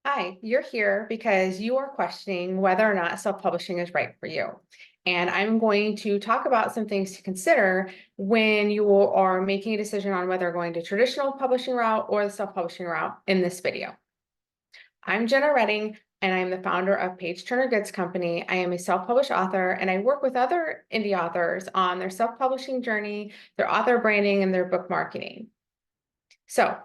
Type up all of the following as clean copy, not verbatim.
Hi, you're here because you are questioning whether or not self-publishing is right for you. And I'm going to talk about some things to consider when you are making a decision on whether going to traditional publishing route or the self-publishing route in this video. I'm Jenna Redding, and I'm the founder of Page Turner Goods Company. I am a self-published author, and I work with other indie authors on their self-publishing journey, their author branding, and their book marketing. So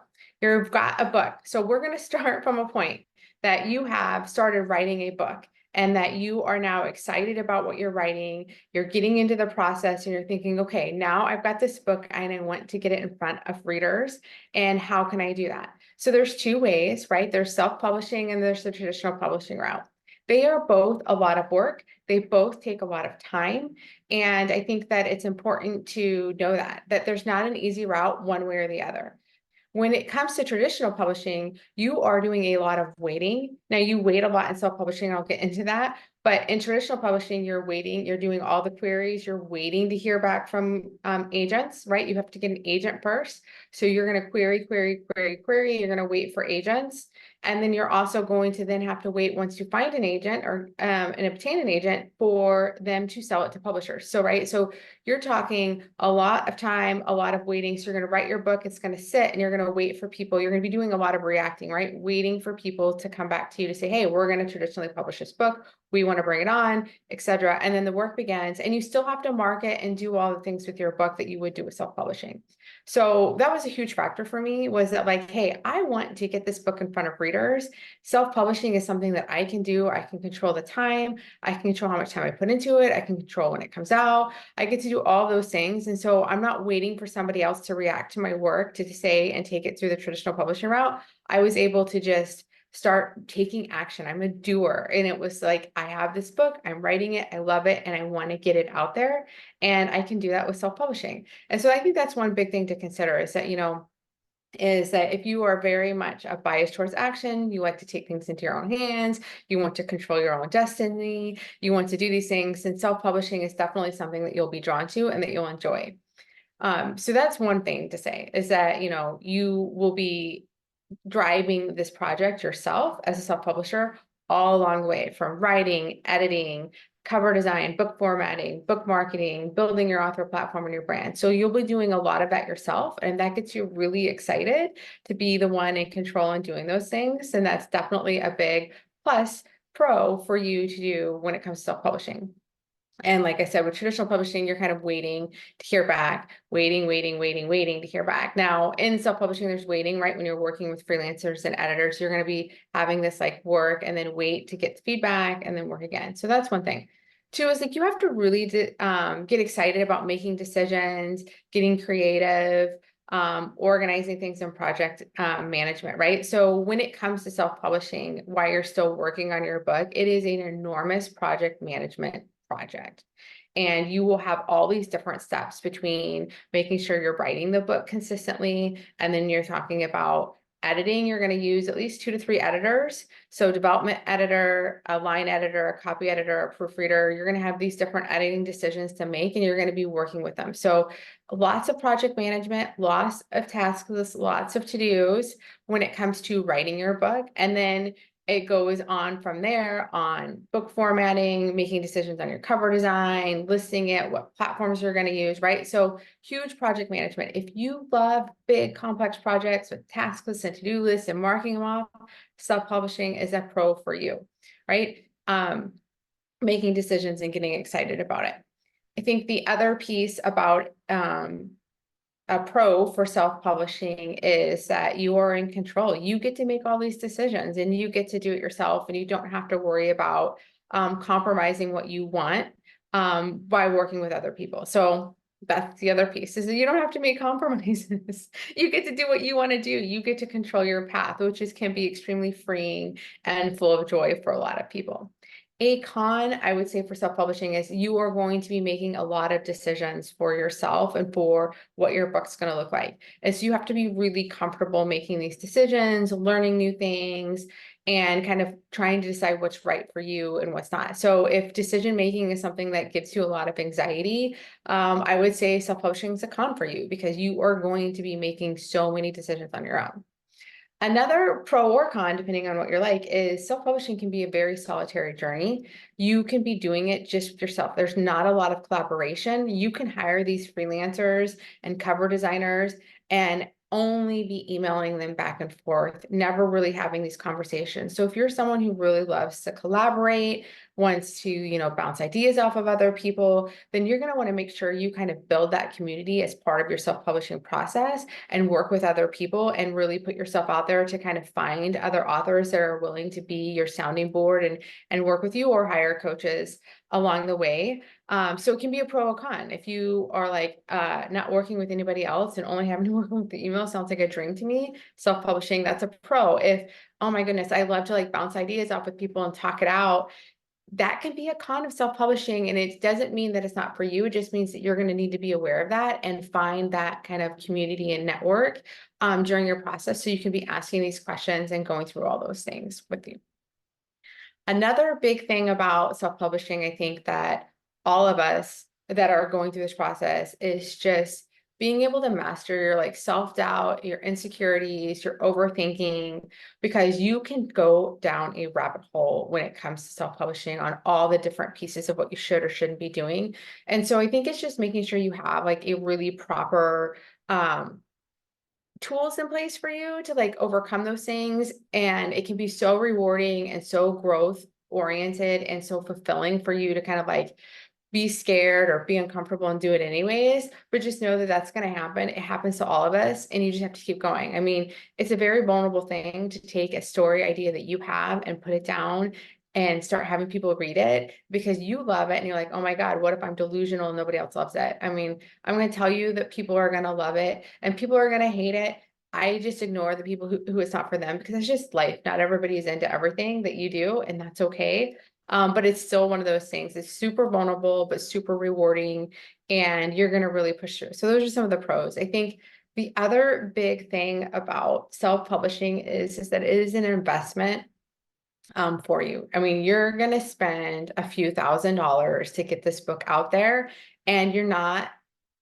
you've got a book. So we're going to start from a point that you have started writing a book and that you are now excited about what you're writing. You're getting into the process and you're thinking, okay, now I've got this book and I want to get it in front of readers. And how can I do that? So there's two ways, right? There's self-publishing and there's the traditional publishing route. They are both a lot of work. They both take a lot of time. And I think that it's important to know that there's not an easy route one way or the other. When it comes to traditional publishing, you are doing a lot of waiting. Now, you wait a lot in self-publishing, I'll get into that. But in traditional publishing, you're waiting, you're doing all the queries, you're waiting to hear back from agents, right? You have to get an agent first. So you're going to query. You're going to wait for agents. And then you're also going to then have to wait once you find an agent or and obtain an agent for them to sell it to publishers. So, right. So you're talking a lot of time, a lot of waiting. So you're going to write your book, it's going to sit and you're going to wait for people. You're going to be doing a lot of reacting, right? Waiting for people to come back to you to say, hey, we're going to traditionally publish this book. We want to bring it on, etc. And then the work begins and you still have to market and do all the things with your book that you would do with self-publishing. So that was a huge factor for me, was that like, hey, I want to get this book in front of readers. Self-publishing is something that I can do. I can control the time. I can control how much time I put into it. I can control when it comes out. I get to do all those things. And so I'm not waiting for somebody else to react to my work to say and take it through the traditional publishing route. I was able to just start taking action. I'm a doer. And it was like, I have this book, I'm writing it, I love it, and I want to get it out there. And I can do that with self-publishing. And so I think that's one big thing to consider is that, is that if you are very much a bias towards action, you like to take things into your own hands, you want to control your own destiny, you want to do these things, and self-publishing is definitely something that you'll be drawn to and that you'll enjoy. So that's one thing to say is that, you will be driving this project yourself as a self-publisher all along the way, from writing, editing, cover design, book formatting, book marketing, building your author platform and your brand. So you'll be doing a lot of that yourself, and that gets you really excited to be the one in control and doing those things. And that's definitely a big plus pro for you to do when it comes to self-publishing. And like I said, with traditional publishing, you're kind of waiting to hear back, waiting to hear back. Now, in self-publishing, there's waiting, right? When you're working with freelancers and editors, you're going to be having this like work and then wait to get feedback and then work again. So that's one thing. Two is like you have to really get excited about making decisions, getting creative, organizing things in project management, right? So when it comes to self-publishing, while you're still working on your book, it is an enormous project management project. And you will have all these different steps between making sure you're writing the book consistently. And then you're talking about editing. You're going to use at least 2 to 3 editors. So development editor, a line editor, a copy editor, a proofreader. You're going to have these different editing decisions to make, and you're going to be working with them. So lots of project management, lots of task lists, lots of to-dos when it comes to writing your book. And then it goes on from there on book formatting, making decisions on your cover design, listing it, what platforms you're going to use, right? So huge project management. If you love big complex projects with task lists and to-do lists and marking them off, self-publishing is a pro for you, right? Making decisions and getting excited about it. I think the other piece about a pro for self-publishing is that you are in control. You get to make all these decisions and you get to do it yourself, and you don't have to worry about compromising what you want by working with other people. So that's the other piece, is that you don't have to make compromises. You get to do what you want to do. You get to control your path, which can be extremely freeing and full of joy for a lot of people. A con, I would say, for self-publishing is you are going to be making a lot of decisions for yourself and for what your book's going to look like. And so you have to be really comfortable making these decisions, learning new things, and kind of trying to decide what's right for you and what's not. So if decision making is something that gives you a lot of anxiety, I would say self-publishing is a con for you, because you are going to be making so many decisions on your own. Another pro or con, depending on what you're like, is self-publishing can be a very solitary journey. You can be doing it just with yourself. There's not a lot of collaboration. You can hire these freelancers and cover designers and only be emailing them back and forth, never really having these conversations. So if you're someone who really loves to collaborate, wants to, bounce ideas off of other people, then you're going to want to make sure you kind of build that community as part of your self-publishing process and work with other people and really put yourself out there to kind of find other authors that are willing to be your sounding board and work with you, or hire coaches along the way. So it can be a pro or con. If you are like not working with anybody else and only having to work with the email, sounds like a dream to me. Self-publishing, that's a pro. If, oh my goodness, I love to like bounce ideas off with people and talk it out, that can be a con of self-publishing. And it doesn't mean that it's not for you. It just means that you're going to need to be aware of that and find that kind of community and network during your process, so you can be asking these questions and going through all those things with you. Another big thing about self-publishing, I think that all of us that are going through this process, is just being able to master your like self-doubt, your insecurities, your overthinking, because you can go down a rabbit hole when it comes to self-publishing on all the different pieces of what you should or shouldn't be doing. And so I think it's just making sure you have like a really proper tools in place for you to like overcome those things. And it can be so rewarding and so growth oriented and so fulfilling for you to kind of like be scared or be uncomfortable and do it anyways. But just know that that's going to happen. It happens to all of us, and you just have to keep going. I mean, it's a very vulnerable thing to take a story idea that you have and put it down and start having people read it because you love it and you're like, oh my God, what if I'm delusional and nobody else loves it? I mean, I'm going to tell you that people are going to love it and people are going to hate it. I just ignore the people who it's not for them, because it's just life. Not everybody is into everything that you do, and that's okay. But it's still one of those things. It's super vulnerable, but super rewarding, and you're going to really push through. So those are some of the pros. I think the other big thing about self-publishing is that it is an investment for you. I mean, you're going to spend a few $1,000s to get this book out there, and you're not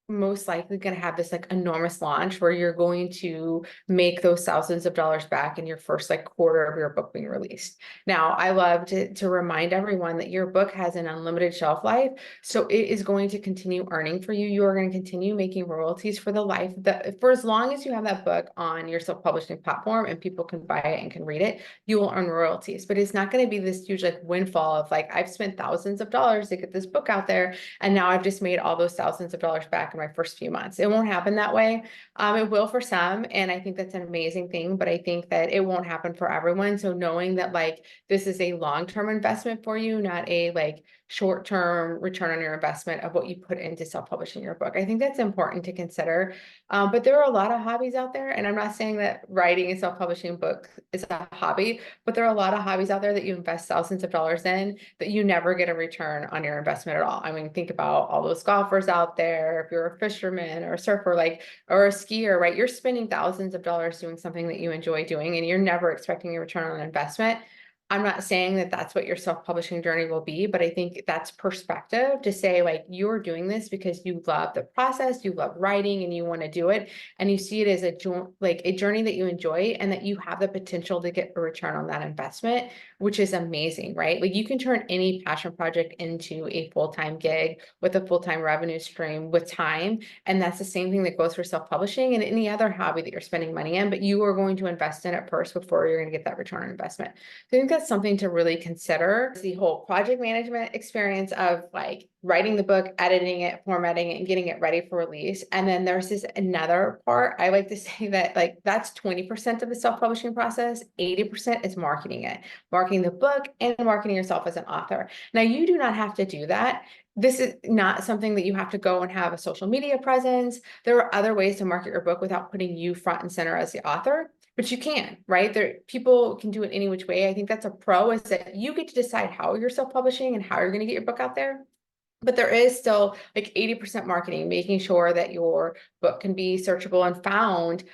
most likely going to have this like enormous launch where you're going to make those thousands of dollars back in your first like quarter of your book being released. Now, I love to remind everyone that your book has an unlimited shelf life, so it is going to continue earning for you. You are going to continue making royalties for the life that, for as long as you have that book on your self-publishing platform and people can buy it and can read it, you will earn royalties. But it's not going to be this huge like windfall of like, I've spent thousands of dollars to get this book out there, and now I've just made all those thousands of dollars back in my first few months. It won't happen that way. It will for some, and I think that's an amazing thing, but I think that it won't happen for everyone. So knowing that like this is a long-term investment for you, not a like short-term return on your investment of what you put into self-publishing your book, I think that's important to consider. But there are a lot of hobbies out there, and I'm not saying that writing and self-publishing book is a hobby, but there are a lot of hobbies out there that you invest thousands of dollars in that you never get a return on your investment at all. I mean, think about all those golfers out there. If you're a fisherman or a surfer, like, or a skier, right? You're spending thousands of dollars doing something that you enjoy doing, and you're never expecting a return on investment. I'm not saying that that's what your self-publishing journey will be, but I think that's perspective to say like, you're doing this because you love the process, you love writing, and you want to do it. And you see it as a journey that you enjoy, and that you have the potential to get a return on that investment, which is amazing, right? Like you can turn any passion project into a full-time gig with a full-time revenue stream with time. And that's the same thing that goes for self-publishing and any other hobby that you're spending money in, but you are going to invest in it first before you're going to get that return on investment. So I think that's something to really consider. The whole project management experience of like writing the book, editing it, formatting it, and getting it ready for release. And then there's this another part. I like to say that like that's 20% of the self-publishing process. 80% is marketing it, marketing the book and marketing yourself as an author. Now, you do not have to do that. This is not something that you have to go and have a social media presence. There are other ways to market your book without putting you front and center as the author, but you can, right? People can do it any which way. I think that's a pro, is that you get to decide how you're self-publishing and how you're going to get your book out there. But there is still like 80% marketing, making sure that your book can be searchable and found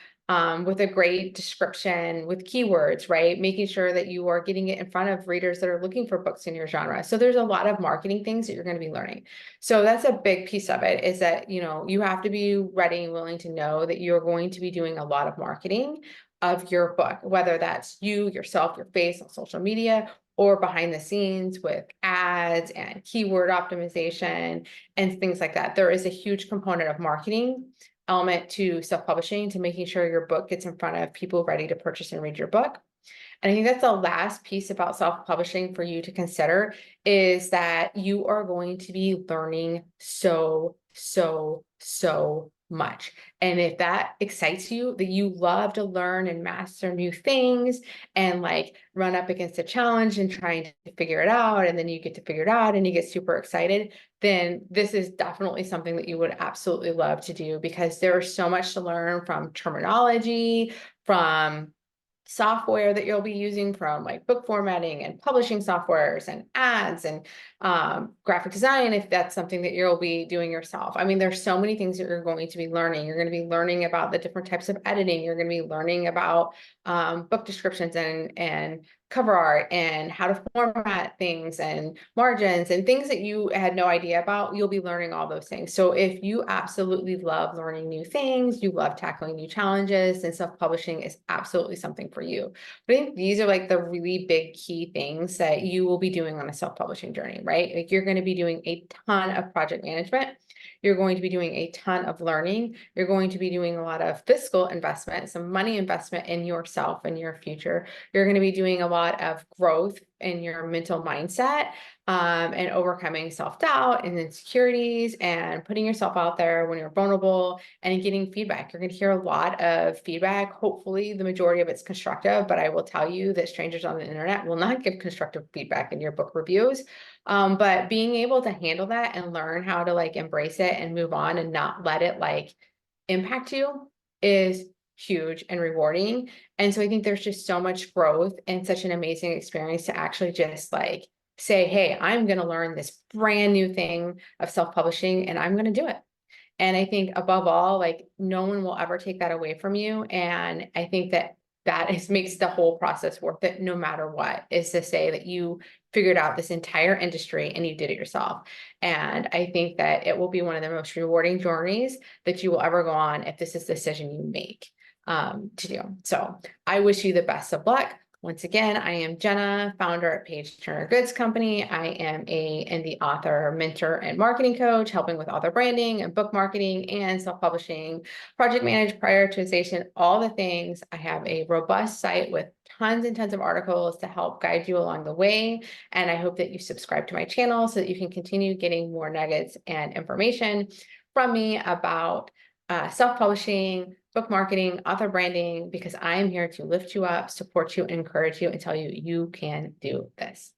with a great description, with keywords, right? Making sure that you are getting it in front of readers that are looking for books in your genre. So there's a lot of marketing things that you're going to be learning. So that's a big piece of it, is that, you have to be ready and willing to know that you're going to be doing a lot of marketing. of your book, whether that's you, yourself, your face on social media, or behind the scenes with ads and keyword optimization and things like that. There is a huge component of marketing element to self-publishing, to making sure your book gets in front of people ready to purchase and read your book. And I think that's the last piece about self-publishing for you to consider, is that you are going to be learning so much. And if that excites you, that you love to learn and master new things and like run up against a challenge and trying to figure it out, and then you get to figure it out and you get super excited, then this is definitely something that you would absolutely love to do, because there's so much to learn from terminology, from software that you'll be using, from like book formatting and publishing softwares and ads and graphic design, if that's something that you'll be doing yourself. I mean, there's so many things that you're going to be learning. You're going to be learning about the different types of editing. You're going to be learning about book descriptions and cover art and how to format things and margins and things that you had no idea about. You'll be learning all those things. So if you absolutely love learning new things, you love tackling new challenges, then self-publishing is absolutely something for you. But I think these are like the really big key things that you will be doing on a self-publishing journey, right? Like you're going to be doing a ton of project management. You're going to be doing a ton of learning. You're going to be doing a lot of fiscal investment, some money investment in yourself and your future. You're going to be doing a lot of growth in your mental mindset, and overcoming self-doubt and insecurities and putting yourself out there when you're vulnerable and getting feedback. You're going to hear a lot of feedback. Hopefully the majority of it's constructive, but I will tell you that strangers on the internet will not give constructive feedback in your book reviews. But being able to handle that and learn how to like embrace it and move on and not let it like impact you is huge and rewarding. And so I think there's just so much growth and such an amazing experience to actually just like say, hey, I'm going to learn this brand new thing of self-publishing and I'm going to do it. And I think above all, like no one will ever take that away from you. And I think that makes the whole process worth it, no matter what, is to say that you figured out this entire industry and you did it yourself. And I think that it will be one of the most rewarding journeys that you will ever go on if this is the decision you make to do. So I wish you the best of luck. Once again, I am Jenna, founder at Page Turner Goods Company. I am a indie author, mentor, and marketing coach, helping with author branding and book marketing and self-publishing, project management, prioritization, all the things. I have a robust site with tons and tons of articles to help guide you along the way. And I hope that you subscribe to my channel so that you can continue getting more nuggets and information from me about self-publishing, book marketing, author branding, because I am here to lift you up, support you, encourage you, and tell you you can do this.